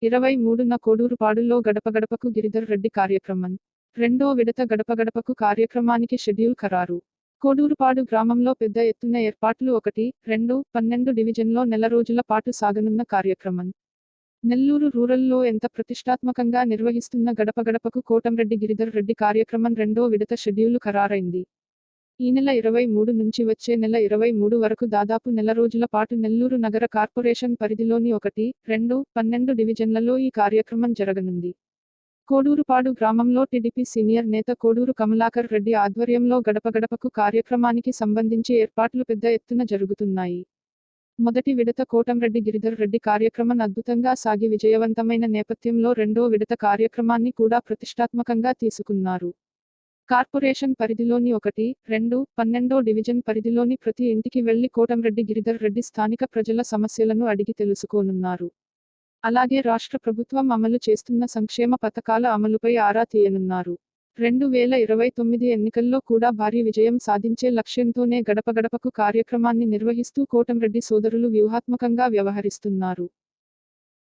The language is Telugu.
23న కోడూరుపాడులో గడప గడపకు గిరిధర్ రెడ్డి కార్యక్రమం. రెండో విడత గడప గడపకు కార్యక్రమానికి షెడ్యూల్ ఖరారు. కోడూరుపాడు గ్రామంలో పెద్ద ఎత్తున ఏర్పాట్లు 1, 2, 12 డివిజన్లో నెల రోజుల పాటు సాగనున్న కార్యక్రమం. నెల్లూరు రూరల్లో ఎంత ప్రతిష్టాత్మకంగా నిర్వహిస్తున్న గడప గడపకు కోటంరెడ్డి గిరిధర్ రెడ్డి కార్యక్రమం రెండో విడత షెడ్యూలు ఖరారైంది. ఈ నెల 23 నుంచి వచ్చే నెల 23 వరకు దాదాపు నెల రోజుల పాటు నెల్లూరు నగర కార్పొరేషన్ పరిధిలోని 1, 2, 12 డివిజన్లలో ఈ కార్యక్రమం జరగనుంది. కోడూరుపాడు గ్రామంలో టీడీపీ సీనియర్ నేత కోడూరు కమలాకర్ రెడ్డి ఆధ్వర్యంలో గడప గడపకు కార్యక్రమానికి సంబంధించి ఏర్పాట్లు పెద్ద ఎత్తున జరుగుతున్నాయి. మొదటి విడత కోటంరెడ్డి గిరిధర్ రెడ్డి కార్యక్రమం అద్భుతంగా సాగి విజయవంతమైన నేపథ్యంలో రెండో విడత కార్యక్రమాన్ని కూడా ప్రతిష్టాత్మకంగా తీసుకున్నారు. కార్పొరేషన్ పరిధిలోని 1, 2, 12 డివిజన్ పరిధిలోని ప్రతి ఇంటికి వెళ్లి కోటంరెడ్డి గిరిధర్ రెడ్డి స్థానిక ప్రజల సమస్యలను అడిగి తెలుసుకోనున్నారు. అలాగే రాష్ట్ర ప్రభుత్వం అమలు చేస్తున్న సంక్షేమ పథకాల అమలుపై ఆరా తీయనున్నారు. 2029 ఎన్నికల్లో కూడా భారీ విజయం సాధించే లక్ష్యంతోనే గడప గడపకు కార్యక్రమాన్ని నిర్వహిస్తూ కోటంరెడ్డి సోదరులు వ్యూహాత్మకంగా వ్యవహరిస్తున్నారు.